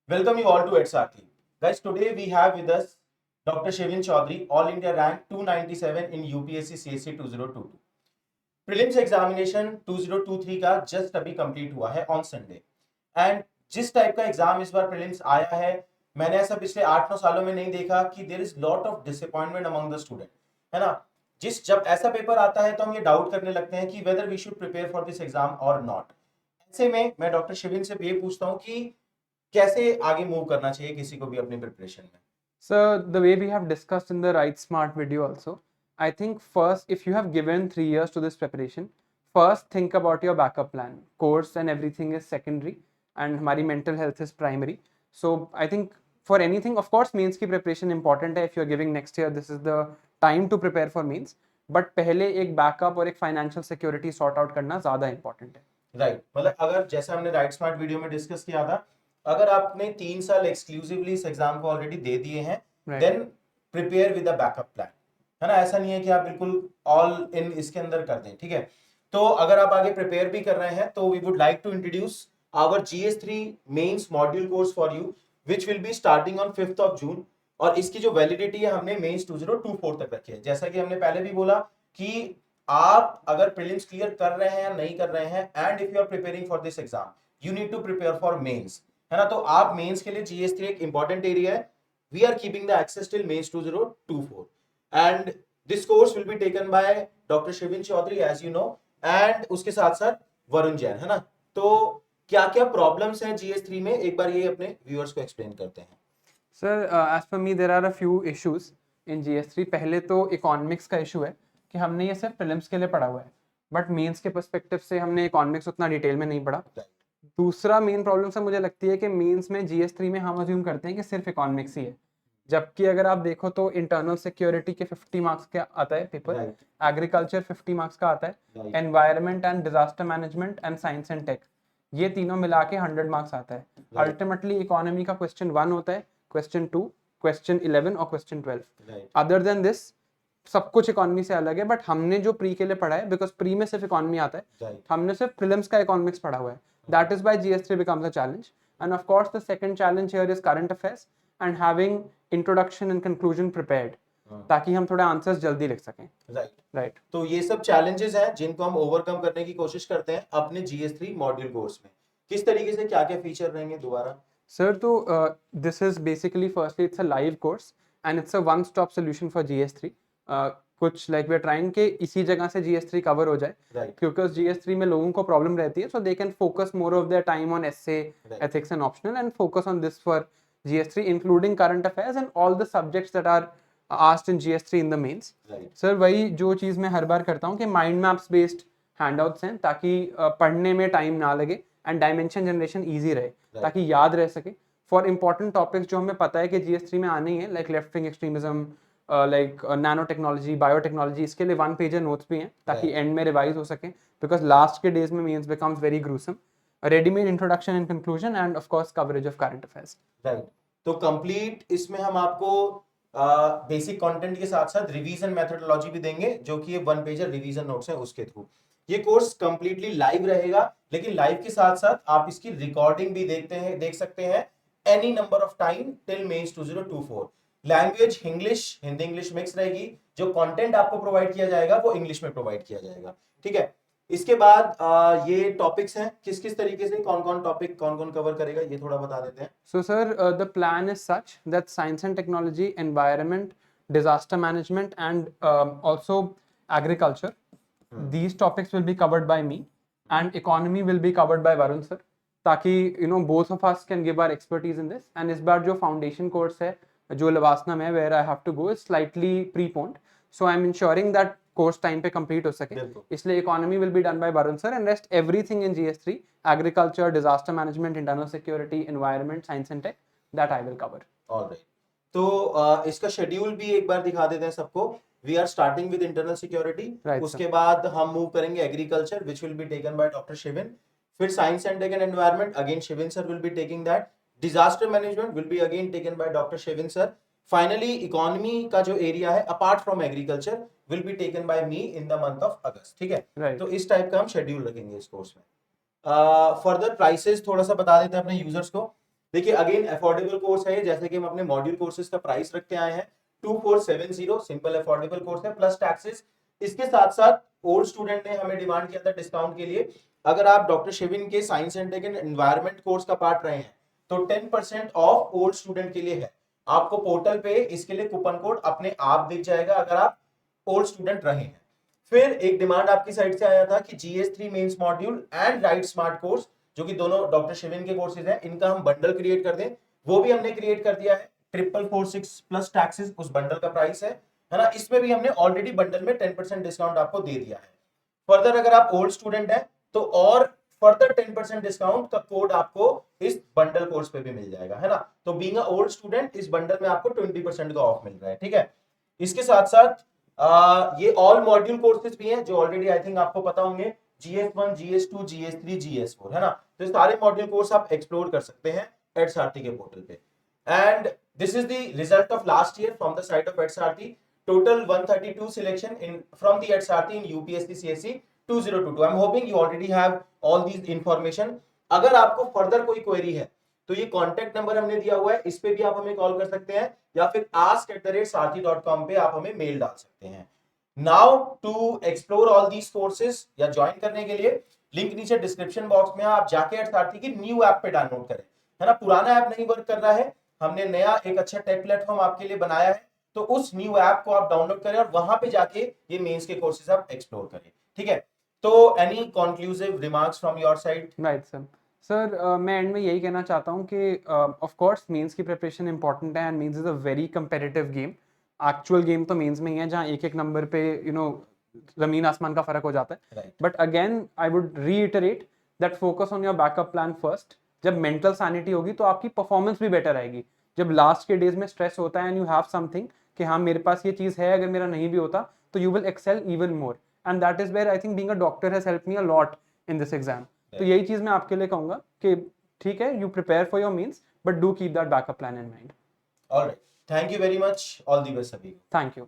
Welcome you all to EdSarthi. Guys, today we have with us Dr. Shevin Chaudhary, All India rank 297 in UPSC CSC 2022. Prelims examination 2023 का just अभी complete हुआ है on Sunday and जिस type का exam इस बार prelims आया है, मैंने ऐसा पिछले 8-9 सालों में नहीं देखा कि there is lot of disappointment among the student, है ना। जब ऐसा पेपर आता है तो हम ये डाउट करने लगते हैं कि whether we should prepare for this exam or not. ऐसे में मैं डॉक्टर शिविन से ये पूछता हूँ कि कैसे आगे मूव करना चाहिए किसी को भी अपनी प्रिपरेशन में। So the way we have discussed in the Write Smart video also, I think first if you have given 3 years to this preparation, first think about your backup plan. Course and everything is secondary and हमारी mental health is primary. So I think for anything, of course mains की preparation important है. If you are giving next year, this is the time to prepare for mains. But पहले एक backup और एक financial security sort out करना ज़्यादा important है. Right, मतलब अगर जैसा हमने राइट स्मार्ट वीडियो में डिस्कस किया था, अगर आपने 3 साल एक्सक्लूसिवली इस एग्जाम को ऑलरेडी दे दिए हैं, then prepare with a backup plan, है ना। ऐसा नहीं है कि आप बिल्कुल ऑल इन इसके अंदर कर दें, ठीक है। तो अगर आप आगे प्रिपेयर भी कर रहे हैं तो we would like to introduce our GS3 mains module course for you which will be starting on 5th of June. और इसकी जो वैलिडिटी है हमने मेंस 2024 तक रखी है। जैसा कि हमने पहले भी बोला कि आप अगर प्रीलिम्स क्लियर कर रहे हैं या नहीं कर रहे हैं and if you are preparing for this exam you need to prepare for mains, है ना। तो आप मेंस के लिए GS3 एक इंपॉर्टेंट एरिया है। We are keeping the access till mains 2024 and this course will be taken by doctor Shivin Chaudhary as you know, and उसके साथ साथ वरुण जैन, है ना। तो क्या क्या प्रॉब्लम्स हैं GS3 में, एक बार ये अपने व्यूअर्स को एक्सप्लेन करते हैं। Sir, as per me, there are a few issues in GS3. पहले तो इकोनॉमिक्स का इशू है कि हमने ये सिर्फ प्रीलिम्स के लिए पढ़ा हुआ है, बट मेंस के पर्सपेक्टिव से हमने इकोनॉमिक्स उतना डिटेल में नहीं पढ़ा. दूसरा मेन प्रॉब्लम से मुझे लगती है कि मेंस में GS3 में हम अज्यूम करते हैं कि सिर्फ इकोनॉमिक्स ही है, जबकि अगर आप देखो तो इंटरनल सिक्योरिटी के 50 मार्क्स का आता है पेपर, एग्रीकल्चर 50 मार्क्स का आता है, environment and disaster management and science and tech ये तीनों मिला के 100 मार्क्स आता है. अल्टीमेटली इकोनॉमी का क्वेश्चन 1 होता है, क्वेश्चन 2, क्वेश्चन 11 और क्वेश्चन 12. अदर देन दिस सब कुछ इकोनॉमी से अलग है. बट हमने जो प्री के लिए पढ़ा है, बिकॉज प्री में सिर्फ इकोनॉमी आता है, हमने सिर्फ प्रीलिम्स का इकोनॉमिक्स पढ़ा हुआ है. That is why GS3 becomes a challenge. And of course the second challenge here is current affairs and having introduction and conclusion prepared, ताकि हम थोड़े आंसर्स जल्दी लिख सकें. राइट. तो ये सब चैलेंजेस हैं जिनको हम ओवरकम करने की कोशिश करते हैं अपने GS3 मॉड्यूल कोर्स में. किस तरीके से क्या क्या फीचर रहेंगे दोबारा? सर, तो this is basically firstly it's a live course and it's a one stop solution for GS3. कुछ लाइक वी आर ट्राइंग के इसी जगह से GS3 कवर हो जाए, क्योंकि GS3 में लोगों को प्रॉब्लम रहती है, so they can focus more of their time on essay, ethics and optional, and focus on this for GS3 including current affairs and all the subjects that are asked in GS3 in the mains. Sir, वही जो चीज़ मैं हर बार करता हूँ कि mind maps based handouts हैं, ताकि पढ़ने में टाइम ना लगे एंड डायमेंशन जनरेशन ईजी रहे, ताकि याद रह सके फॉर इंपॉर्टेंट टॉपिक्स जो हमें पता है कि GS3 में आने ही है, like left wing extremism, like nano technology, biotechnology. इसके लिए 1 पेजर नोट्स भी हैं ताकि एंड में रिवाइज हो सके, बिकॉज लास्ट के डेज में mains becomes very gruesome. Readymade introduction and conclusion and of course coverage of current affairs. Right, तो कंप्लीट इसमें हम आपको बेसिक कंटेंट के साथ साथ रिवीजन मेथोडोलॉजी भी देंगे, जो कि ये 1 पेजर रिवीजन नोट्स हैं उसके थ्रू. ये कोर्स कंप्लीटली लाइव रहेगा, लेकिन लाइव के साथ साथ आप इसकी रिकॉर्डिंग भी देख सकते हैं any number of time till mains 2024. Language English, Hindi English mix रहेगी. जो कंटेंट आपको प्रोवाइड किया जाएगा वो इंग्लिश में प्रोवाइड किया जाएगा, ठीक है। इसके बाद ये टॉपिक्स हैं, किस किस तरीके से कौन कौन टॉपिक कौन कौन कवर करेगा ये थोड़ा बता देते हैं. So, sir, the plan is such that science and technology, environment, disaster management, and also agriculture, these topics will be covered by me, and economy will be covered by Varun sir. ताकि both of us can give our expertise in this. And इस बार जो foundation course है, जो लवासना में, where I have to go, is slightly preponed. So I'm ensuring that course time पे complete हो सके, इसलिए economy will be done by Varun sir and rest everything in GS3, agriculture, disaster management, internal security, environment, science and tech, that I will cover. Alright, तो इसका schedule भी एक बार दिखा देते हैं सबको. We are starting with internal security, उसके बाद हम मूव करेंगे agriculture which will be taken by doctor Shivin. फिर science and tech and environment, again Shivin sir will be taking that. Disaster management will be again taken by doctor Shivin sir. Finally economy का जो area है apart from agriculture will be taken by me in the month of August, ठीक है. तो इस type का हम schedule रखेंगे इस कोर्स में. फर्दर प्राइसेस थोड़ा सा बता देते हैं अपने यूजर्स को. देखिए अगेन अफोर्डेबल कोर्स है, जैसे कि हम अपने मॉड्यूल कोर्सेज का प्राइस रखते आए हैं 2470, सिंपल अफोर्डेबल कोर्स है प्लस टैक्सेस। इसके साथ साथ ओल्ड स्टूडेंट ने हमें डिमांड किया था डिस्काउंट के लिए, अगर आप डॉक्टर शिविन के science and tech and environment course का पार्ट रहे हैं तो 10% ऑफ ओल्ड स्टूडेंट के लिए है। आपको पोर्टल पे इसके लिए कूपन कोड अपने आप दिख जाएगा अगर आप ओल्ड स्टूडेंट रहे हैं। फिर एक डिमांड आपकी साइड से आया था कि GS3 mains module and write smart course, जो कि दोनों डॉक्टर शिविन के कोर्सेज हैं, इनका हम बंडल क्रिएट कर दें। वो भी हमने क्रिएट कर दिया है, 4446 प्लस टैक्सेस उस बंडल का प्राइस है ना। इसमें भी हमने ऑलरेडी बंडल में 10% डिस्काउंट आपको दे दिया है। फर्दर अगर आप ओल्ड स्टूडेंट हैं तो और फर्दर 10% डिस्काउंट का कोड आपको इस बंडल कोर्स पे भी मिल जाएगा, है ना। तो बीइंग अ ओल्ड स्टूडेंट इस बंडल में आपको 20% का ऑफ मिल रहा है, ठीक है। इसके साथ साथ ये ऑल मॉड्यूल कोर्सेज भी हैं जो ऑलरेडी आई थिंक आपको पता होंगे, GS1, GS2, GS3, GS4, है ना। तो सारे मॉड्यूल कोर्स आप एक्सप्लोर कर सकते हैं एडसारथी के पोर्टल पे। And this is the result of last year from the site of Edsarthi. Total 132 selection in from the EDSRT in UPSC CSE 2022. I'm hoping you already have all these information. अगर आपको further कोई query है तो ये contact number हमने दिया हुआ है, इस पे भी आप हमें कॉल कर सकते हैं या फिर ask@sarthi.com पे आप हमें मेल डाल सकते हैं। Now to explore all these courses या ज्वाइन करने के लिए लिंक नीचे डिस्क्रिप्शन बॉक्स में आप जाके एडसारथी की न्यू ऐप पे डाउनलोड करें, है ना। पुराना ऐप नहीं वर्क कर रहा है, हमने नया एक अच्छा टेक प्लेटफॉर्म आपके लिए बनाया है, तो उस न्यू ऐप को आप डाउनलोड करें और वहां पे जाके ये मेंस के कोर्सेज आप एक्सप्लोर करें, ठीक है। तो any conclusive remarks from your side? Right sir, मैं एंड में यही कहना चाहता हूँ कि ऑफ कोर्स मेंस की प्रिपरेशन इंपॉर्टेंट है and mains is a very competitive game. Actual game तो मेंस में ही है जहाँ एक एक नंबर पे जमीन आसमान का फर्क हो जाता है। But again I would reiterate that focus on your backup plan first. जब मेंटल सैनिटी होगी तो आपकी परफॉर्मेंस भी बेटर आएगी। जब लास्ट के डेज में स्ट्रेस होता है एंड यू हैव समथिंग कि हाँ मेरे पास ये चीज़ है, अगर मेरा नहीं भी होता तो you will excel even more, and that is where I think being a doctor has helped me a lot in this exam. तो यही चीज़ मैं आपके लिए कहूँगा कि ठीक है, you prepare for your mains but do keep that backup plan in mind. Alright, thank you very much, all the best सभी। Thank you.